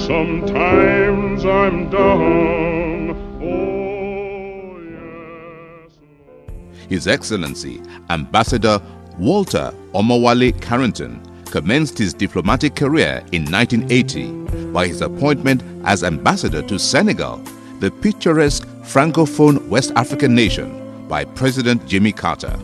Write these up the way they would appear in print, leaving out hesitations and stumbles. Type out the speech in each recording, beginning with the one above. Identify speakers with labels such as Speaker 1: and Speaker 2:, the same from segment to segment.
Speaker 1: Sometimes I'm down. Oh, yes, Lord.
Speaker 2: His Excellency, Ambassador Walter Omowale Carrington, commenced his diplomatic career in 1980 by his appointment as ambassador to Senegal, the picturesque Francophone West African nation, by President Jimmy Carter.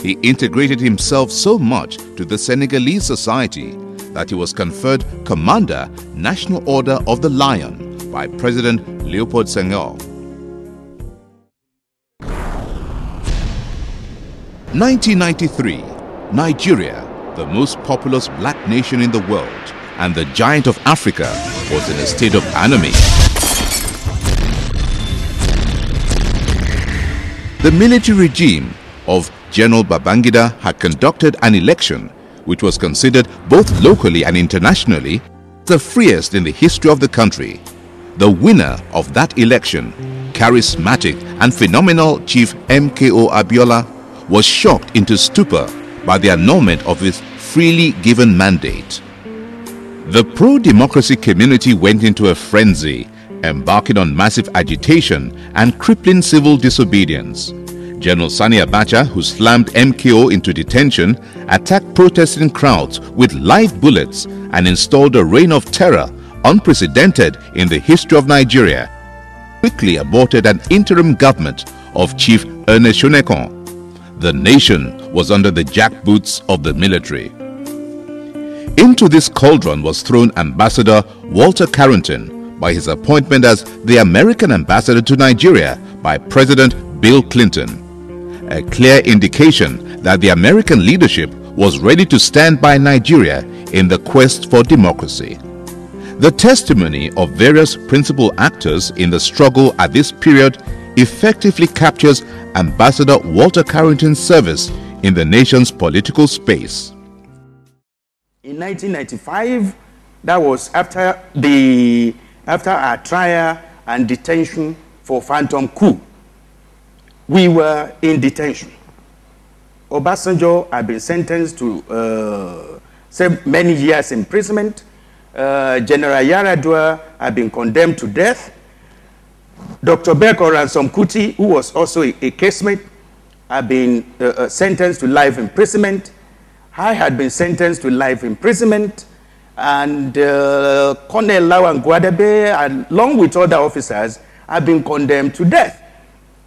Speaker 2: He integrated himself so much to the Senegalese society that he was conferred Commander, National Order of the Lion by President Leopold Senghor. 1993, Nigeria, the most populous black nation in the world and the giant of Africa, was in a state of anarchy. The military regime of General Babangida had conducted an election which was considered both locally and internationally the freest in the history of the country. The winner of that election, charismatic and phenomenal Chief MKO Abiola, was shocked into stupor by the annulment of his freely given mandate. The pro-democracy community went into a frenzy, embarking on massive agitation and crippling civil disobedience. General Sani Abacha, who slammed MKO into detention, attacked protesting crowds with live bullets and installed a reign of terror unprecedented in the history of Nigeria, quickly aborted an interim government of Chief Ernest Shonekan. The nation was under the jackboots of the military. Into this cauldron was thrown Ambassador Walter Carrington by his appointment as the American ambassador to Nigeria by President Bill Clinton. A clear indication that the American leadership was ready to stand by Nigeria in the quest for democracy. The testimony of various principal actors in the struggle at this period effectively captures Ambassador Walter Carrington's service in the nation's political space.
Speaker 3: In 1995, that was after our trial and detention for Phantom Coup. We were in detention. Obasanjo had been sentenced to many years imprisonment. General Yaradua had been condemned to death. Dr. Beko Ransom Kuti, who was also a casemate, had been sentenced to life imprisonment. I had been sentenced to life imprisonment. And Colonel Lawan Guadabe, along with other officers, had been condemned to death.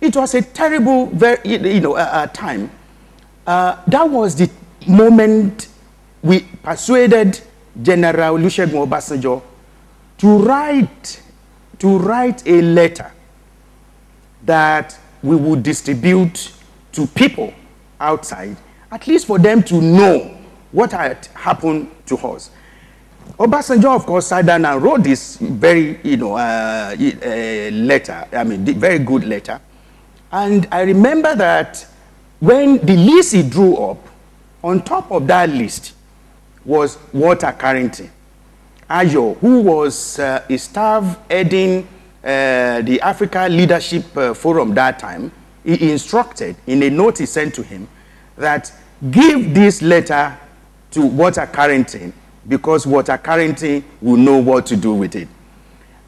Speaker 3: It was a terrible time. That was the moment we persuaded General Olusegun Obasanjo to write a letter that we would distribute to people outside, at least for them to know what had happened to us. Obasanjo, of course, sat down and wrote this very, letter. I mean, very good letter. And I remember that when the list he drew up, on top of that list was Walter Carrington Ayo, who was a staff heading the Africa Leadership Forum that time. He instructed in a note he sent to him that give this letter to Walter Carrington because Walter Carrington will know what to do with it.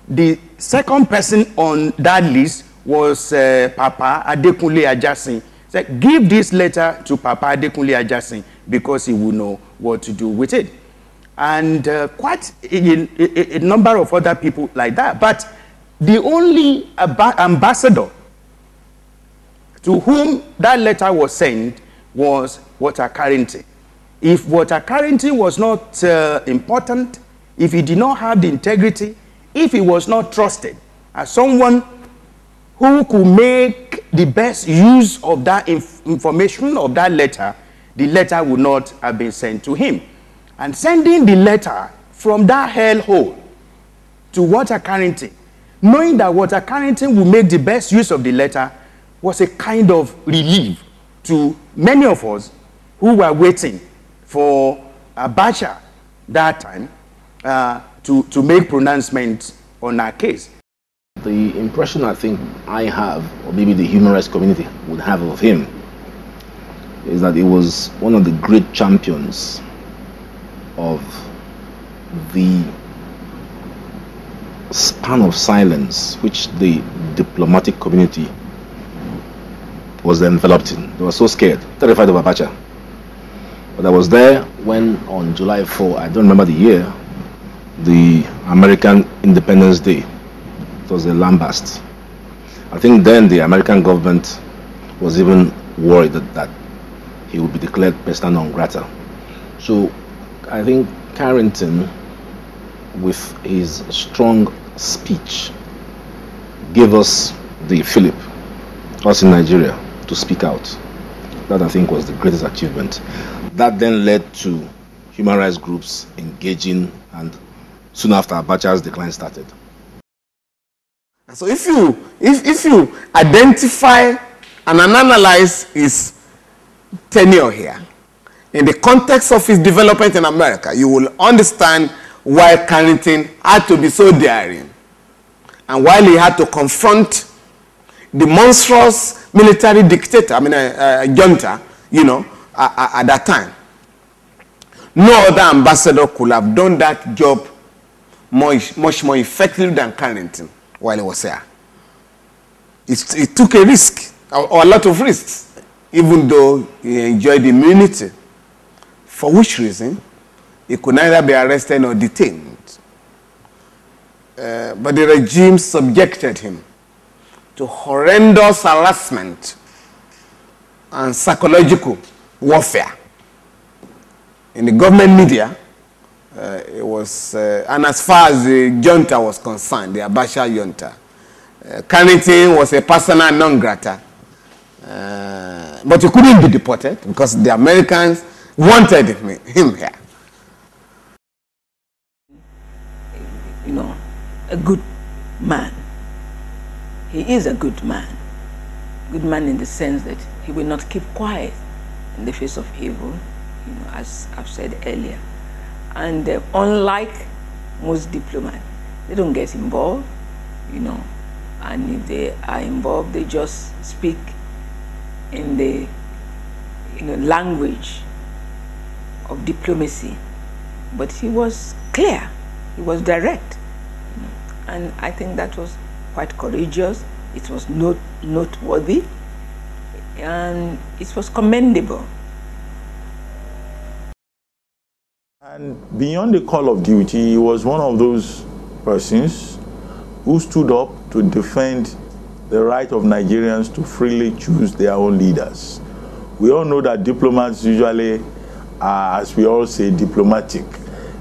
Speaker 3: The second person on that list was Papa Adekunle Ajasin. Said, give this letter to Papa Adekunle Ajasin because he will know what to do with it. And quite a number of other people like that. But the only ambassador to whom that letter was sent was Walter Carrington. If Walter Carrington was not important, if he did not have the integrity, if he was not trusted as someone who could make the best use of that information of that letter, the letter would not have been sent to him. And sending the letter from that hellhole to Walter Carrington, knowing that Walter Carrington would make the best use of the letter, was a kind of relief to many of us who were waiting for Abacha that time to make pronouncements on our case.
Speaker 4: The impression I think I have, or maybe the human rights community would have of him, is that he was one of the great champions of the span of silence which the diplomatic community was enveloped in. They were so scared, terrified of Abacha. But I was there when on July 4, I don't remember the year, the American Independence Day, it was a lambast. I think then the American government was even worried that he would be declared persona non grata. So I think Carrington, with his strong speech, gave us the fillip, us in Nigeria, to speak out. That I think was the greatest achievement. That then led to human rights groups engaging, and soon after Abacha's decline started.
Speaker 3: So if you identify and analyze his tenure here in the context of his development in America, you will understand why Carrington had to be so daring, and why he had to confront the monstrous military dictator, junta, at that time. No other ambassador could have done that job much more effectively than Carrington while he was there. It took a risk, or a lot of risks, even though he enjoyed immunity, for which reason he could neither be arrested nor detained. But the regime subjected him to horrendous harassment and psychological warfare. In the government media, it was, and as far as the junta was concerned, the Abacha junta, Carrington was a persona non grata. But he couldn't be deported because the Americans wanted him here.
Speaker 5: A good man. He is a good man. Good man in the sense that he will not keep quiet in the face of evil, as I've said earlier. And unlike most diplomats, they don't get involved, and if they are involved, they just speak in the language of diplomacy. But he was clear, he was direct, and I think that was quite courageous. It was noteworthy, and it was commendable.
Speaker 6: And beyond the call of duty, he was one of those persons who stood up to defend the right of Nigerians to freely choose their own leaders. We all know that diplomats usually are, as we all say, diplomatic.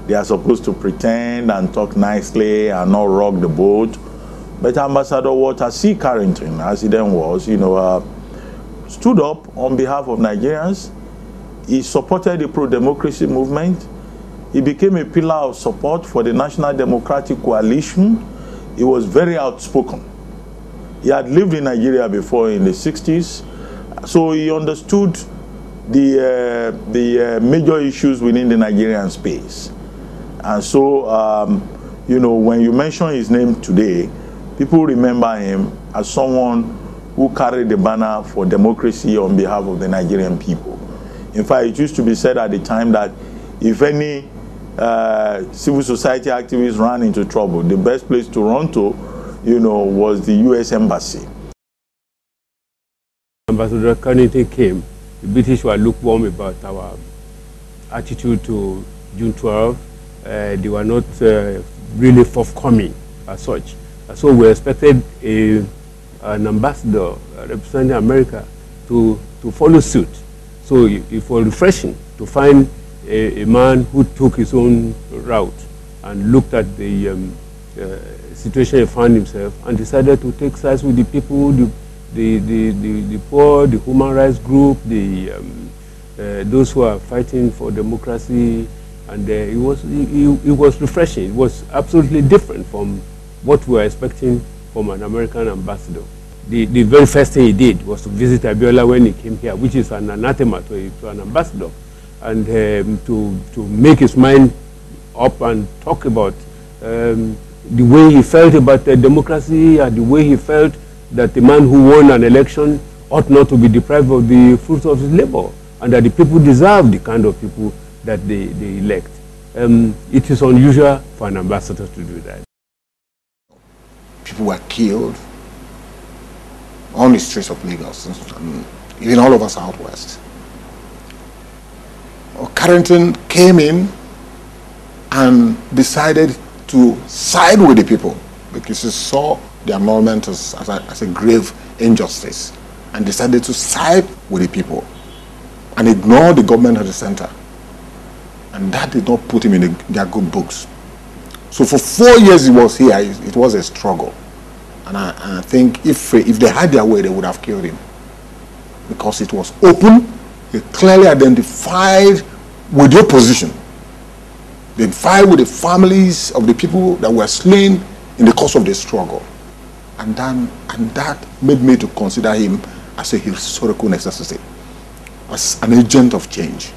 Speaker 6: They are supposed to pretend and talk nicely and not rock the boat. But Ambassador Walter C. Carrington, as he then was, stood up on behalf of Nigerians. He supported the pro-democracy movement. He became a pillar of support for the National Democratic Coalition. He was very outspoken. He had lived in Nigeria before in the 60s, so he understood the major issues within the Nigerian space. And so, when you mention his name today, people remember him as someone who carried the banner for democracy on behalf of the Nigerian people. In fact, it used to be said at the time that if any civil society activists ran into trouble, the best place to run to, was the U.S. Embassy.
Speaker 7: Ambassador Carrington came, the British were lukewarm about our attitude to June 12. They were not really forthcoming as such. So we expected an ambassador representing America to follow suit. So it was refreshing to find a man who took his own route and looked at the situation he found himself and decided to take sides with the people, the poor, the human rights group, those who are fighting for democracy, and it was refreshing. It was absolutely different from what we were expecting from an American ambassador. The very first thing he did was to visit Abiola when he came here, which is an anathema to an ambassador, and to make his mind up and talk about the way he felt about democracy and the way he felt that the man who won an election ought not to be deprived of the fruits of his labor, and that the people deserve the kind of people that they elect. It is unusual for an ambassador to do that.
Speaker 8: People were killed on the streets of Lagos, and even all over Southwest. Carrington came in and decided to side with the people because he saw the annulment as a grave injustice, and decided to side with the people and ignore the government at the center. And that did not put him in their good books. So for 4 years he was here. It was a struggle. And I think if they had their way, they would have killed him. Because it was open, they clearly identified with the opposition. They identified with the families of the people that were slain in the course of the struggle. And that made me to consider him as a historical necessity, as an agent of change.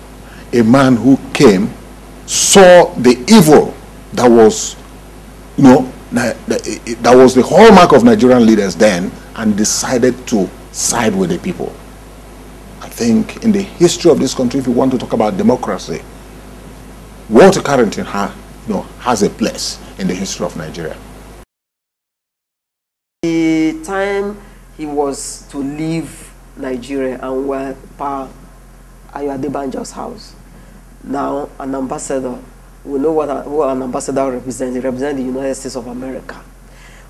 Speaker 8: A man who came, saw the evil that was, that was the hallmark of Nigerian leaders then, and decided to side with the people. I think in the history of this country, if you want to talk about democracy, Walter Carrington has a place in the history of Nigeria.
Speaker 9: The time he was to leave Nigeria and were Pa Ayo Adebanjo's house, now an ambassador, we know what an ambassador represents. He represents the United States of America.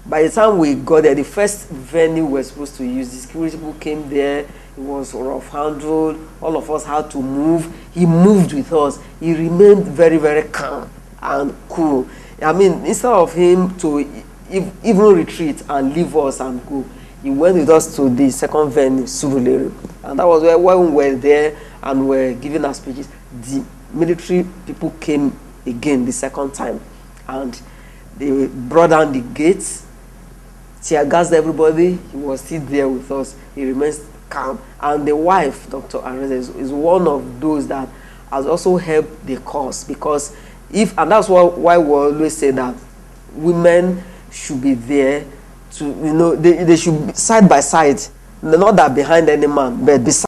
Speaker 9: By the time we got there, the first venue we were supposed to use, the security people came there. It was rough handled. All of us had to move. He moved with us. He remained very, very calm and cool. I mean, instead of him to even retreat and leave us and go, he went with us to the second venue, Surulere. And that was where when we were there and were giving our speeches, the military people came again the second time. And they brought down the gates, tear gassed everybody. He was still there with us. He remains calm. And the wife, Dr. Areze, is one of those that has also helped the cause, because and that's why we always say that women should be there to, they should be side by side, not that behind any man, but beside